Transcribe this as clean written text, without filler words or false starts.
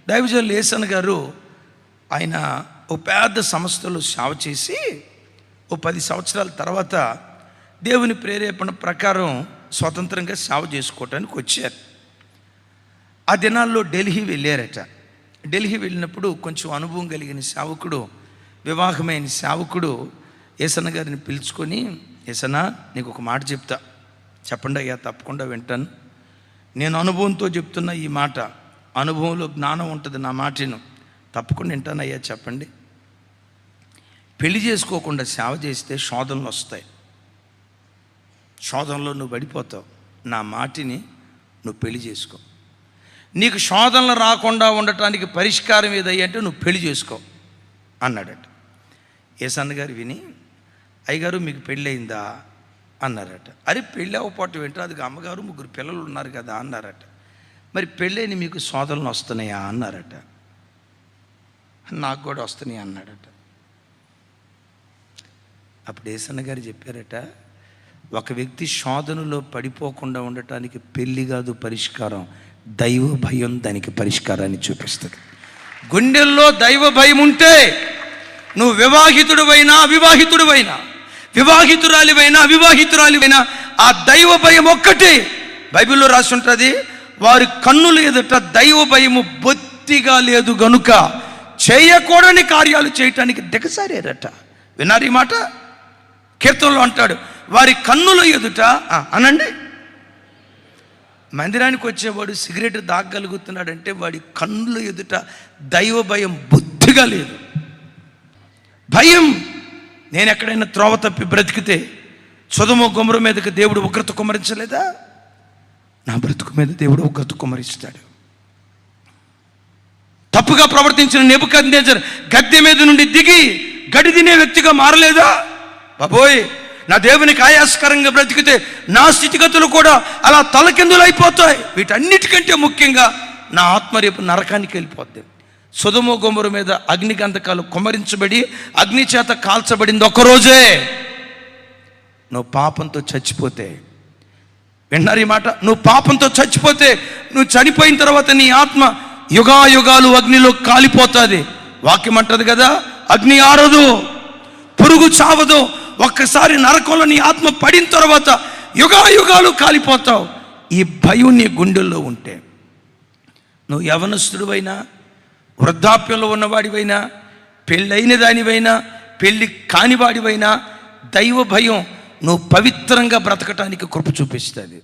దైవజనులు యేసన్న గారు ఆయన ఓ పెద్ద సంస్థలో సేవ చేసి ఓ 10 సంవత్సరాల తర్వాత దేవుని ప్రేరేపణ ప్రకారం స్వతంత్రంగా సేవ చేసుకోవటానికి వచ్చారు. ఆ దినాల్లో ఢిల్లీ వెళ్ళారట. ఢిల్లీ వెళ్ళినప్పుడు కొంచెం అనుభవం కలిగిన సేవకుడు, వివాహమైన సేవకుడు యేసన్న గారిని పిలుచుకొని, యేసన్న నీకు ఒక మాట చెప్తా, చెప్పండి అయ్యా, తప్పకుండా వింటాను. నేను అనుభవంతో చెప్తున్న ఈ మాట, అనుభవంలో జ్ఞానం ఉంటుంది, నా మాటను తప్పకుండా వింటానయ్యా, చెప్పండి. పెళ్లి చేసుకోకుండా సేవ చేస్తే శోధనలు వస్తాయి, శోధనలో నువ్వు పడిపోతావు. నా మాటిని నువ్వు పెళ్లి చేసుకో. నీకు శోధనలు రాకుండా ఉండటానికి పరిష్కారం ఏదయ్యా అంటే నువ్వు పెళ్లి చేసుకో అన్నాడట. యేసన్న గారు విని, అయ్యగారు మీకు పెళ్ళి అయిందా అన్నారట. అరే పెళ్ళి అవ్వపోవటం ఏంటో, అది అమ్మగారు 3 పిల్లలు ఉన్నారు కదా అన్నారట. మరి పెళ్ళైన మీకు శోధనలు వస్తున్నాయా అన్నారట. నాకు కూడా వస్తున్నాయి అన్నాడట. అప్పుడు యేసన్న గారు చెప్పారట, ఒక వ్యక్తి శోధనలో పడిపోకుండా ఉండటానికి పెళ్ళి కాదు పరిష్కారం, దైవ భయం దానికి పరిష్కారాన్ని చూపిస్తుంది. గుండెల్లో దైవ భయం ఉంటే నువ్వు వివాహితుడివైనా అవివాహితుడివైనా, వివాహితురాలివైనా అవివాహితురాలివైనా, ఆ దైవ భయం ఒక్కటే. బైబిల్లో రాసి ఉంటుంది, వారి కన్నులు ఎదుట దైవ భయము బొత్తిగా లేదు గనుక చేయకూడని కార్యాలు చేయటానికి దిగసారేరట. విన్నారు ఈ మాట? కీర్తనలో అంటాడు, వారి కన్నుల ఎదుట అనండి. మందిరానికి వచ్చేవాడు సిగరెట్ దాగలుగుతున్నాడంటే వాడి కన్నుల ఎదుట దైవ భయం బొత్తిగా లేదు. భయం. నేను ఎక్కడైనా త్రోవ తప్పి బ్రతికితే సొదొమ గొమొర్రా మీదకి దేవుడు ఉగ్రత కుమ్మరించలేదా? నా బ్రతుకు మీద దేవుడు ఉగ్రత కుమ్మరిస్తాడు. తప్పుగా ప్రవర్తించిన నెబుకద్నెజర్ గద్దె మీద నుండి దిగి గడి తినే వ్యక్తిగా మారలేదా? బాబోయ్, నా దేవునికి ఆయాస్కరంగా బ్రతికితే నా స్థితిగతులు కూడా అలా తలకిందులైపోతాయి. వీటన్నిటికంటే ముఖ్యంగా నా ఆత్మ రేపు నరకానికి వెళ్ళిపోద్ది. సొదొమ గొమొర్రా మీద అగ్నిగంధకాలు కుమ్మరించబడి అగ్ని చేత కాల్చబడింది ఒక్కరోజే. నువ్వు పాపంతో చచ్చిపోతే, విన్నారు ఈ మాట? నువ్వు పాపంతో చచ్చిపోతే, నువ్వు చనిపోయిన తర్వాత నీ ఆత్మ యుగాయుగాలు అగ్నిలో కాలిపోతుంది. వాక్యం అంటది కదా, అగ్ని ఆరదు, పురుగు చావదు. ఒక్కసారి నరకంలో నీ ఆత్మ పడిన తర్వాత యుగాయుగాలు కాలిపోతావు. ఈ భయం నీ గుండెల్లో ఉంటే, నువ్వు యవనస్తుడివైనా, వృద్ధాప్యంలో ఉన్నవాడివైనా, పెళ్ళైన దానివైనా, పెళ్ళి కానివాడివైనా, దైవ భయం నువ్వు పవిత్రంగా బ్రతకటానికి కృప చూపిస్తుంది.